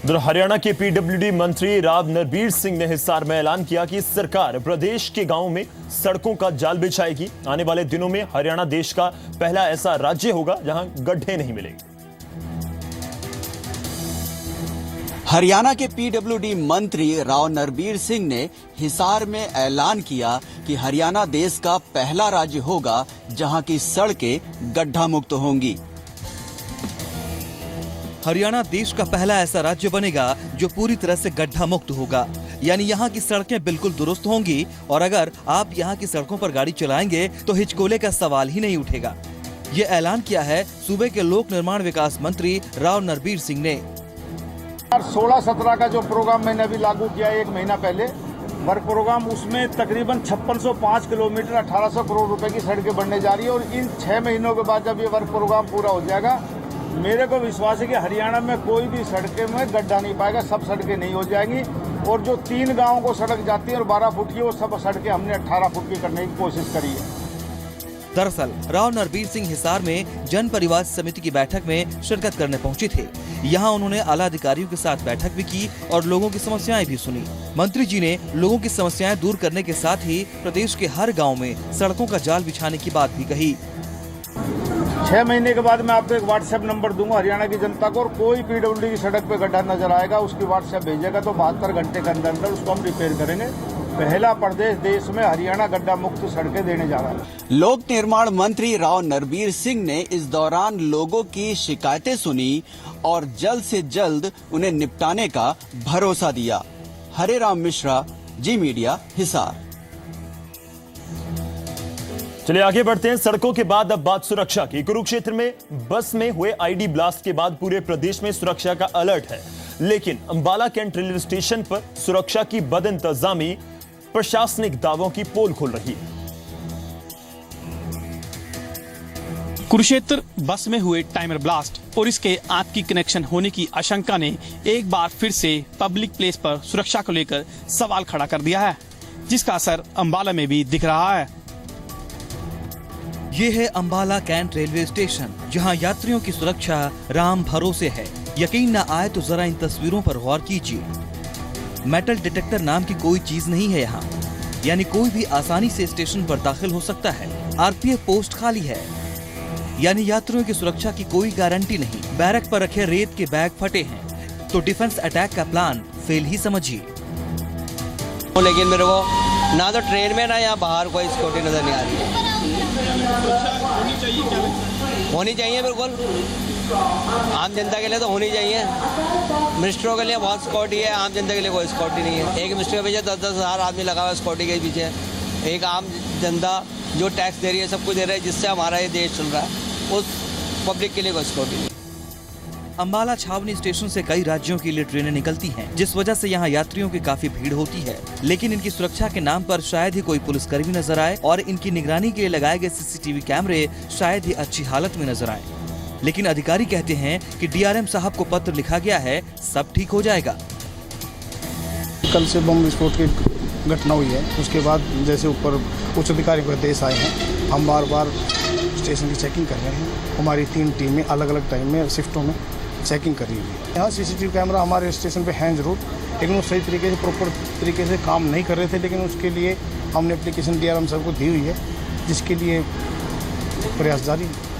उधर हरियाणा के पीडब्ल्यूडी मंत्री राव नरबीर सिंह ने हिसार में ऐलान किया कि सरकार प्रदेश के गांवों में सड़कों का जाल बिछाएगी। आने वाले दिनों में हरियाणा देश का पहला ऐसा राज्य होगा जहां गड्ढे नहीं मिलेंगे। हरियाणा के पीडब्ल्यूडी मंत्री राव नरबीर सिंह ने हिसार में ऐलान किया कि हरियाणा देश का पहला राज्य होगा जहां की सड़कें गड्ढा मुक्त होंगी। हरियाणा देश का पहला ऐसा राज्य बनेगा जो पूरी तरह से गड्ढा मुक्त होगा, यानी यहाँ की सड़कें बिल्कुल दुरुस्त होंगी और अगर आप यहाँ की सड़कों पर गाड़ी चलाएंगे तो हिचकोले का सवाल ही नहीं उठेगा। ये ऐलान किया है सूबे के लोक निर्माण विकास मंत्री राव नरबीर सिंह ने। 16-17 का जो प्रोग्राम मैंने अभी लागू किया है 1 महीना पहले वर्क प्रोग्राम, उसमें तकरीबन 5605 किलोमीटर 1800 करोड़ रुपए की सड़कें बनने जा रही है और इन 6 महीनों के बाद जब ये वर्क प्रोग्राम पूरा हो जाएगा, मेरे को विश्वास है कि हरियाणा में कोई भी सड़कें में गड्ढा नहीं पाएगा, सब सड़कें नहीं हो जाएंगी। और जो 3 गाँव को सड़क जाती है और 12 फुट की, वो सब सड़कें हमने 18 फुट की करने की कोशिश करी है। दरअसल राव नरबीर सिंह हिसार में जन परिवार समिति की बैठक में शिरकत करने पहुंचे थे। यहां उन्होंने आला अधिकारियों के साथ बैठक भी की और लोगों की समस्याएं भी सुनी। मंत्री जी ने लोगों की समस्याएं दूर करने के साथ ही प्रदेश के हर गांव में सड़कों का जाल बिछाने की बात भी कही। 6 महीने के बाद मैं आपको एक व्हाट्सएप नंबर दूंगा हरियाणा की जनता को, और कोई पीडब्ल्यूडी की सड़क पे गड्ढा नजर आएगा उसकी व्हाट्सएप भेजेगा तो 72 घंटे के अंदर अंदर उसको हम रिपेयर करेंगे। पहला प्रदेश देश में हरियाणा गड्ढा मुक्त सड़कें देने जा रहा है। लोक निर्माण मंत्री राव नरबीर सिंह ने इस दौरान लोगों की शिकायतें सुनी और जल्द से जल्द उन्हें निपटाने का भरोसा दिया। हरे राम मिश्रा, जी मीडिया, हिसार। चलिए आगे बढ़ते हैं। सड़कों के बाद अब बात सुरक्षा की। कुरुक्षेत्र में बस में हुए आईडी ब्लास्ट के बाद पूरे प्रदेश में सुरक्षा का अलर्ट है, लेकिन अंबाला कैंट रेलवे स्टेशन पर सुरक्षा की बदइंतजामी प्रशासनिक दावों की पोल खोल रही है। कुरुक्षेत्र बस में हुए टाइमर ब्लास्ट और इसके आग की कनेक्शन होने की आशंका ने एक बार फिर से पब्लिक प्लेस पर सुरक्षा को लेकर सवाल खड़ा कर दिया है, जिसका असर अंबाला में भी दिख रहा है। ये है अंबाला कैंट रेलवे स्टेशन, जहां यात्रियों की सुरक्षा राम भरोसे है। यकीन न आए तो जरा इन तस्वीरों पर गौर कीजिए। मेटल डिटेक्टर नाम की कोई चीज नहीं है यहाँ, यानी कोई भी आसानी से स्टेशन पर दाखिल हो सकता है। आरपीएफ पोस्ट खाली है, यानी यात्रियों की सुरक्षा की कोई गारंटी नहीं। बैरक पर रखे रेत के बैग फटे हैं, तो डिफेंस अटैक का प्लान फेल ही समझिए। लेकिन मेरे को ना तो ट्रेन में ना यहाँ बाहर कोई सिक्योरिटी नजर नहीं आ रही है। होनी चाहिए बिल्कुल, आम जनता के लिए तो होनी चाहिए। मिनिस्टरों के लिए बहुत सिक्योरिटी है, आम जनता के लिए कोई सिक्योरिटी नहीं है। एक मिनिस्टर के पीछे 10-10 हज़ार आदमी लगा हुआ है सिक्योरिटी के पीछे। एक आम जनता जो टैक्स दे रही है, सब कुछ दे रहा है, जिससे हमारा ये देश चल रहा है, उस पब्लिक के लिए कोई सिक्योरिटी नहीं। अंबाला छावनी स्टेशन से कई राज्यों के लिए ट्रेनें निकलती हैं, जिस वजह से यहाँ यात्रियों की काफी भीड़ होती है। लेकिन इनकी सुरक्षा के नाम पर शायद ही कोई पुलिसकर्मी नजर आए और इनकी निगरानी के लिए लगाए गए सीसीटीवी कैमरे शायद ही अच्छी हालत में नजर आए। लेकिन अधिकारी कहते हैं कि डीआरएम साहब को पत्र लिखा गया है, सब ठीक हो जाएगा। कल से बम विस्फोट की घटना हुई है, उसके बाद जैसे ऊपर उच्च अधिकारियों के आदेश आए हैं, हम बार बार स्टेशन की चेकिंग कर रहे हैं। हमारी 3 टीमें अलग अलग टाइम में शिफ्टों में चेकिंग कर रही है। यहाँ सीसीटीवी कैमरा हमारे स्टेशन पे हैं जरूर, लेकिन वो सही तरीके से प्रॉपर तरीके से काम नहीं कर रहे थे। लेकिन उसके लिए हमने एप्लीकेशन डीआरएम साहब को दी हुई है, जिसके लिए प्रयास जारी है।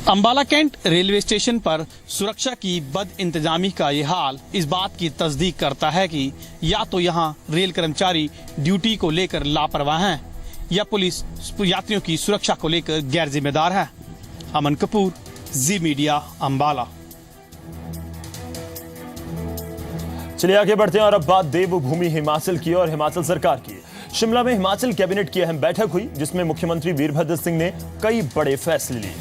अंबाला कैंट रेलवे स्टेशन पर सुरक्षा की बद इंतजामी का ये हाल इस बात की तस्दीक करता है कि या तो यहाँ रेल कर्मचारी ड्यूटी को लेकर लापरवाह हैं या पुलिस यात्रियों की सुरक्षा को लेकर गैर जिम्मेदार है। अमन कपूर, जी मीडिया, अंबाला। चलिए आगे बढ़ते हैं और अब बात देवभूमि हिमाचल की और हिमाचल सरकार की। शिमला में हिमाचल कैबिनेट की अहम बैठक हुई, जिसमें मुख्यमंत्री वीरभद्र सिंह ने कई बड़े फैसले लिए।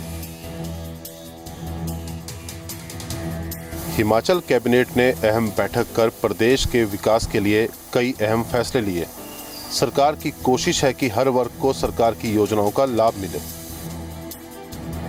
हिमाचल कैबिनेट ने अहम बैठक कर प्रदेश के विकास के लिए कई अहम फैसले लिए। सरकार की कोशिश है कि हर वर्ग को सरकार की योजनाओं का लाभ मिले।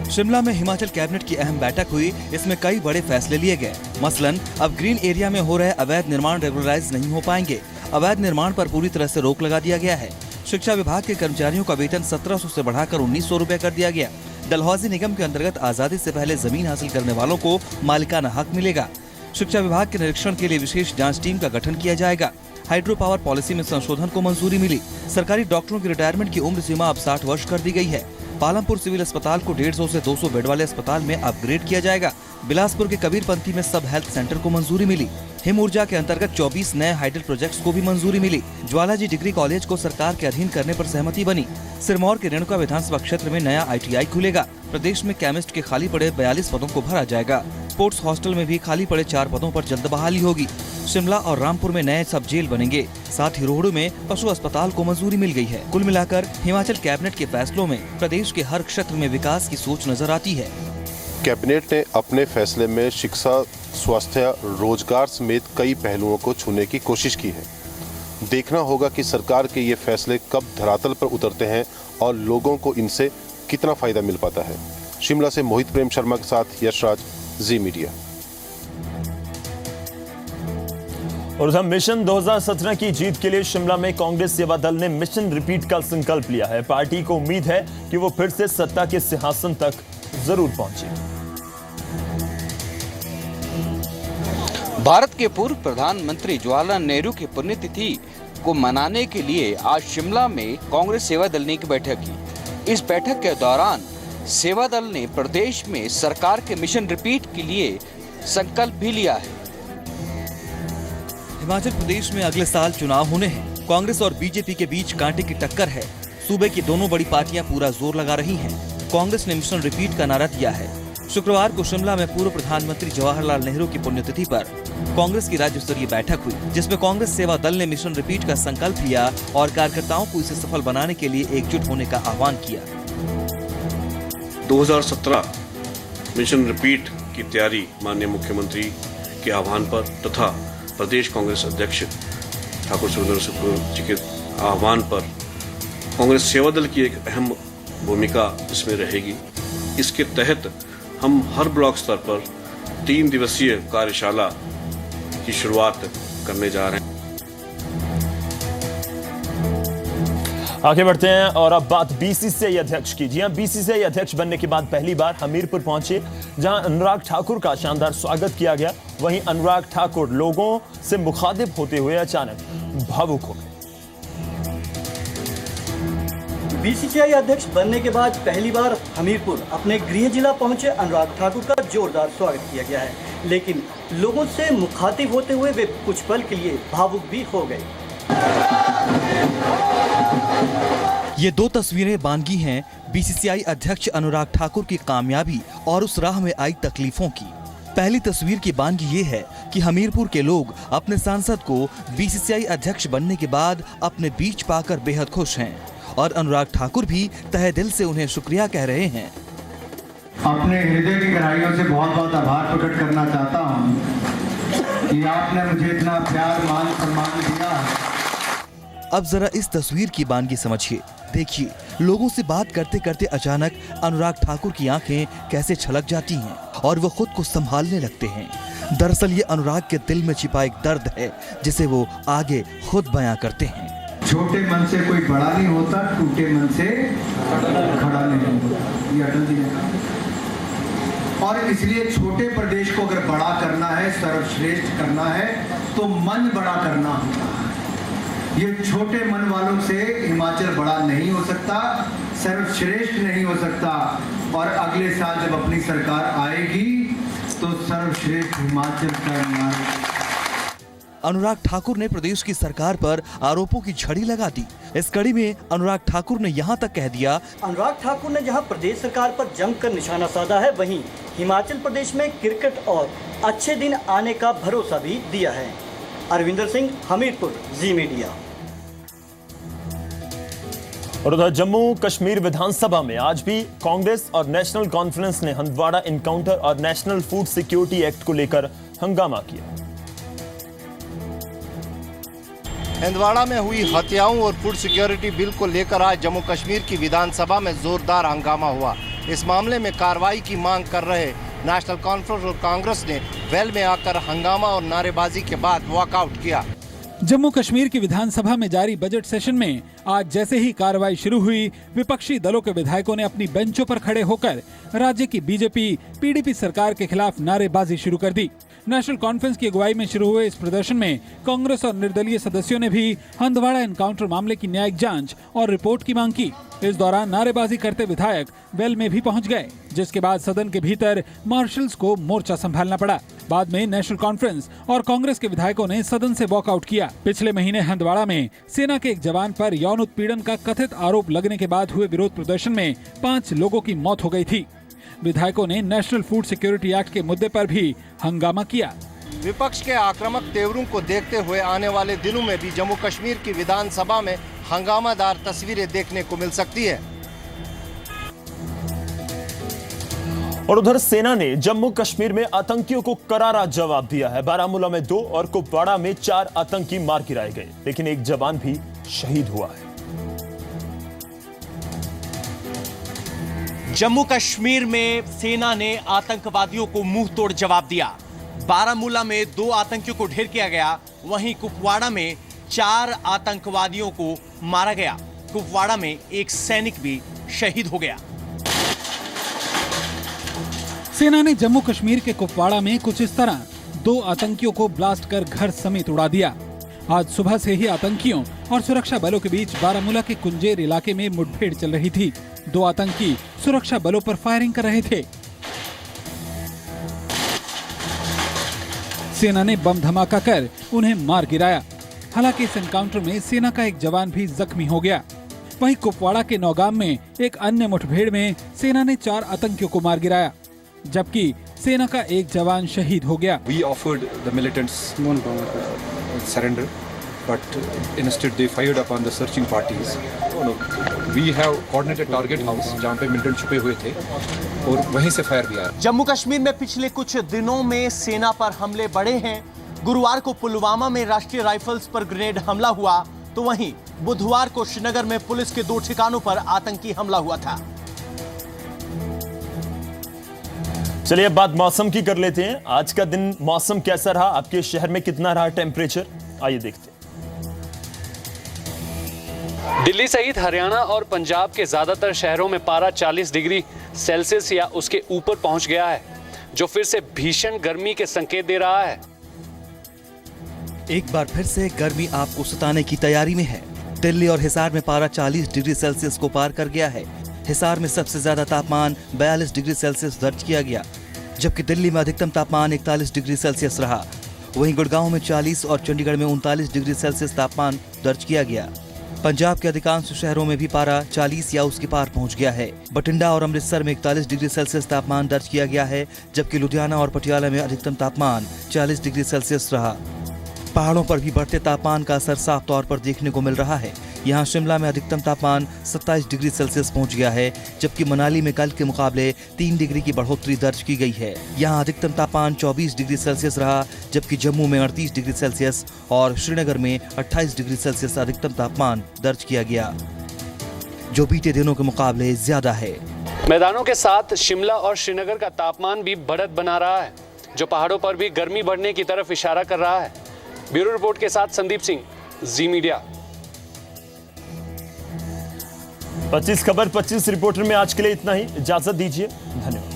शिमला में हिमाचल कैबिनेट की अहम बैठक हुई, इसमें कई बड़े फैसले लिए गए। मसलन अब ग्रीन एरिया में हो रहे अवैध निर्माण रेगुलराइज नहीं हो पाएंगे। अवैध निर्माण पर पूरी तरह से रोक लगा दिया गया है। शिक्षा विभाग के कर्मचारियों का वेतन 1700 से बढ़ाकर 1900 रुपए कर दिया गया। डलहौजी निगम के अंतर्गत आजादी से पहले जमीन हासिल करने वालों को मालिकाना हक मिलेगा। शिक्षा विभाग के निरीक्षण के लिए विशेष जांच टीम का गठन किया जाएगा। हाइड्रो पावर पॉलिसी में संशोधन को मंजूरी मिली। सरकारी डॉक्टरों की रिटायरमेंट की उम्र सीमा अब 60 वर्ष कर दी गई है। पालमपुर सिविल अस्पताल को 150 से 200 बेड वाले अस्पताल में अपग्रेड किया जाएगा। बिलासपुर के कबीरपंथी में सब हेल्थ सेंटर को मंजूरी मिली। हिम ऊर्जा के अंतर्गत 24 नए हाइडल प्रोजेक्ट्स को भी मंजूरी मिली। ज्वालाजी डिग्री कॉलेज को सरकार के अधीन करने पर सहमति बनी। सिरमौर के रेणुका विधानसभा क्षेत्र में नया ITI खुलेगा। प्रदेश में केमिस्ट के खाली पड़े 42 पदों को भरा जाएगा। स्पोर्ट्स हॉस्टल में भी खाली पड़े 4 पदों पर जल्द बहाली होगी। शिमला और रामपुर में नए सब जेल बनेंगे। साथ ही रोहड़ू में पशु अस्पताल को मंजूरी मिल गई है। कुल मिलाकर हिमाचल कैबिनेट के फैसलों में प्रदेश के हर क्षेत्र में विकास की सोच नजर आती है। कैबिनेट ने अपने फैसले में शिक्षा, स्वास्थ्य, रोजगार समेत कई पहलुओं को छूने की कोशिश की है। देखना होगा कि सरकार के ये फैसले कब धरातल पर उतरते हैं और लोगों को इनसे कितना फायदा मिल पाता है। शिमला से मोहित प्रेम शर्मा के साथ यशराज, जी मीडिया। और उधर मिशन 2017 की जीत के लिए शिमला में कांग्रेस सेवा दल ने मिशन रिपीट का संकल्प लिया है। पार्टी को उम्मीद है कि वो फिर से सत्ता के सिंहासन तक जरूर पहुंचे। भारत के पूर्व प्रधानमंत्री जवाहरलाल नेहरू की पुण्यतिथि को मनाने के लिए आज शिमला में कांग्रेस सेवा दल ने की बैठक की। इस बैठक के दौरान सेवा दल ने प्रदेश में सरकार के मिशन रिपीट के लिए संकल्प भी लिया है। हिमाचल प्रदेश में अगले साल चुनाव होने हैं। कांग्रेस और बीजेपी के बीच कांटे की टक्कर है। सूबे की दोनों बड़ी पार्टियां पूरा जोर लगा रही हैं। कांग्रेस ने मिशन रिपीट का नारा दिया है। शुक्रवार को शिमला में पूर्व प्रधानमंत्री जवाहरलाल नेहरू की पुण्यतिथि पर कांग्रेस की राज्य स्तरीय बैठक हुई, जिसमें कांग्रेस सेवा दल ने मिशन रिपीट का संकल्प लिया और कार्यकर्ताओं को इसे सफल बनाने के लिए एकजुट होने का आह्वान किया। 2017 मिशन रिपीट की तैयारी माननीय मुख्यमंत्री के आह्वान पर तथा प्रदेश कांग्रेस अध्यक्ष ठाकुर सुरेंद्र सिंह जी के आह्वान पर कांग्रेस सेवा दल की एक अहम भूमिका इसमें रहेगी। इसके तहत हम हर ब्लॉक स्तर पर 3 दिवसीय कार्यशाला की शुरुआत करने जा रहे हैं। आगे बढ़ते हैं और अब बात BCCI अध्यक्ष की। जी हां, BCCI अध्यक्ष बनने के बाद पहली बार हमीरपुर पहुंचे, जहां अनुराग ठाकुर का शानदार स्वागत किया गया। वहीं अनुराग ठाकुर लोगों से मुखातिब होते हुए अचानक भावुक हो गए। BCCI अध्यक्ष बनने के बाद पहली बार हमीरपुर अपने गृह जिला पहुंचे अनुराग ठाकुर का जोरदार स्वागत किया गया है, लेकिन लोगों से मुखातिब होते हुए वे कुछ पल के लिए भावुक भी हो गए। ये 2 तस्वीरें बानगी हैं BCCI अध्यक्ष अनुराग ठाकुर की कामयाबी और उस राह में आई तकलीफों की। पहली तस्वीर की बानगी ये है कि हमीरपुर के लोग अपने सांसद को BCCI अध्यक्ष बनने के बाद अपने बीच पाकर बेहद खुश हैं और अनुराग ठाकुर भी तहे दिल से उन्हें शुक्रिया कह रहे हैं। अपने हृदय की गहराइयों से बहुत बहुत आभार प्रकट करना चाहता हूं कि आपने मुझे इतना प्यार, मान, सम्मान दिया। अब जरा इस तस्वीर की बानगी समझिए। देखिए, लोगों से बात करते करते अचानक अनुराग ठाकुर की आंखें कैसे छलक जाती हैं और वो खुद को संभालने लगते हैं। दरअसल ये अनुराग के दिल में छिपा एक दर्द है, जिसे वो आगे खुद बयां करते हैं। छोटे मन से कोई बड़ा नहीं होता, टूटे मन से खड़ा नहीं होता, ये अटल जी ने कहा। और इसलिए छोटे प्रदेश को अगर बड़ा करना है, सर्वश्रेष्ठ करना है, तो मन बड़ा करना होता है। ये छोटे मन वालों से हिमाचल बड़ा नहीं हो सकता, सर्वश्रेष्ठ नहीं हो सकता। और अगले साल जब अपनी सरकार आएगी तो सर्वश्रेष्ठ हिमाचल का। अनुराग ठाकुर ने प्रदेश की सरकार पर आरोपों की झड़ी लगा दी। इस कड़ी में अनुराग ठाकुर ने यहाँ तक कह दिया, अनुराग ठाकुर ने जहाँ प्रदेश सरकार पर जमकर निशाना साधा है, वहीं हिमाचल प्रदेश में क्रिकेट और अच्छे दिन आने का भरोसा भी दिया है। अरविंदर सिंह, हमीरपुर, जी मीडिया। और उधर जम्मू कश्मीर विधानसभा में आज भी कांग्रेस और नेशनल कॉन्फ्रेंस ने हंदवाड़ा इनकाउंटर और नेशनल फूड सिक्योरिटी एक्ट को लेकर हंगामा किया। हंदवाड़ा में हुई हत्याओं और फूड सिक्योरिटी बिल को लेकर आज जम्मू कश्मीर की विधानसभा में जोरदार हंगामा हुआ। इस मामले में कार्रवाई की मांग कर रहे नेशनल कॉन्फ्रेंस और कांग्रेस ने वेल में आकर हंगामा और नारेबाजी के बाद वॉकआउट किया। जम्मू कश्मीर की विधानसभा में जारी बजट सेशन में आज जैसे ही कार्रवाई शुरू हुई, विपक्षी दलों के विधायकों ने अपनी बेंचों पर खड़े होकर राज्य की बीजेपी, PDP सरकार के खिलाफ नारेबाजी शुरू कर दी। नेशनल कॉन्फ्रेंस की अगुवाई में शुरू हुए इस प्रदर्शन में कांग्रेस और निर्दलीय सदस्यों ने भी हंदवाड़ा एनकाउंटर मामले की न्यायिक जांच और रिपोर्ट की मांग की। इस दौरान नारेबाजी करते विधायक वेल में भी पहुंच गए, जिसके बाद सदन के भीतर मार्शल्स को मोर्चा संभालना पड़ा। बाद में नेशनल कॉन्फ्रेंस और कांग्रेस के विधायकों ने सदन से वॉकआउट किया। पिछले महीने हंदवाड़ा में सेना के एक जवान पर यौन उत्पीड़न का कथित आरोप लगने के बाद हुए विरोध प्रदर्शन में 5 लोगों की मौत हो गई थी। विधायकों ने नेशनल फूड सिक्योरिटी एक्ट के मुद्दे पर भी हंगामा किया। विपक्ष के आक्रामक तेवरों को देखते हुए आने वाले दिनों में भी जम्मू कश्मीर की विधानसभा में हंगामादार तस्वीरें देखने को मिल सकती है। और उधर सेना ने जम्मू कश्मीर में आतंकियों को करारा जवाब दिया है। बारामूला में 2 और कुपवाड़ा में 4 आतंकी मार गिराए गए, लेकिन एक जवान भी शहीद हुआ है। जम्मू कश्मीर में सेना ने आतंकवादियों को मुंह तोड़ जवाब दिया। बारामूला में 2 आतंकियों को ढेर किया गया, वहीं कुपवाड़ा में 4 आतंकवादियों को मारा गया। कुपवाड़ा में एक सैनिक भी शहीद हो गया। सेना ने जम्मू कश्मीर के कुपवाड़ा में कुछ इस तरह 2 आतंकियों को ब्लास्ट कर घर समेत उड़ा दिया। आज सुबह से ही आतंकियों और सुरक्षा बलों के बीच बारामूला के कुंजेर इलाके में मुठभेड़ चल रही थी। 2 आतंकी सुरक्षा बलों पर फायरिंग कर रहे थे। सेना ने बम धमाका कर उन्हें मार गिराया। हालांकि इस एनकाउंटर में सेना का एक जवान भी जख्मी हो गया। वहीं कुपवाड़ा के नौगाम में एक अन्य मुठभेड़ में सेना ने 4 आतंकियों को मार गिराया, जबकि सेना का एक जवान शहीद हो गया। We offered the militants surrender, but instead they fired upon the searching parties. We have coordinated target house जहाँ पे militant छुपे हुए थे और वहीं से फायर भी आया। जम्मू कश्मीर में पिछले कुछ दिनों में सेना पर हमले बढ़े हैं। गुरुवार को पुलवामा में राष्ट्रीय राइफल्स पर ग्रेनेड हमला हुआ, तो वहीं बुधवार को श्रीनगर में पुलिस के 2 ठिकानों पर आतंकी हमला हुआ था। चलिए अब बात मौसम की कर लेते हैं। आज का दिन मौसम कैसा रहा, आपके शहर में कितना रहा टेम्परेचर, आइए देखते हैं। दिल्ली सहित हरियाणा और पंजाब के ज्यादातर शहरों में पारा 40 डिग्री सेल्सियस या उसके ऊपर पहुंच गया है, जो फिर से भीषण गर्मी के संकेत दे रहा है। एक बार फिर से गर्मी आपको सताने की तैयारी में है। दिल्ली और हिसार में पारा 40 डिग्री सेल्सियस को पार कर गया है। हिसार में सबसे ज्यादा तापमान 42 डिग्री सेल्सियस दर्ज किया गया, जबकि दिल्ली में अधिकतम तापमान 41 डिग्री सेल्सियस रहा। वहीं गुड़गांव में 40 और चंडीगढ़ में 39 डिग्री सेल्सियस तापमान दर्ज किया गया। पंजाब के अधिकांश शहरों में भी पारा 40 या उसके पार पहुंच गया है। बठिंडा और अमृतसर में 41 डिग्री सेल्सियस तापमान दर्ज किया गया है, जबकि लुधियाना और पटियाला में अधिकतम तापमान 40 डिग्री सेल्सियस रहा। पहाड़ों पर भी बढ़ते तापमान का असर साफ तौर पर देखने को मिल रहा है। यहाँ शिमला में अधिकतम तापमान 27 डिग्री सेल्सियस पहुँच गया है, जबकि मनाली में कल के मुकाबले 3 डिग्री की बढ़ोतरी दर्ज की गई है। यहाँ अधिकतम तापमान 24 डिग्री सेल्सियस रहा, जबकि जम्मू में 38 डिग्री सेल्सियस और श्रीनगर में 28 डिग्री सेल्सियस अधिकतम तापमान दर्ज किया गया, जो बीते दिनों के मुकाबले ज्यादा है। मैदानों के साथ शिमला और श्रीनगर का तापमान भी बढ़त बना रहा है, जो पहाड़ों पर भी गर्मी बढ़ने की तरफ इशारा कर रहा है। ब्यूरो रिपोर्ट के साथ संदीप सिंह, जी मीडिया। 25 खबर 25 रिपोर्टर में आज के लिए इतना ही। इजाजत दीजिए, धन्यवाद।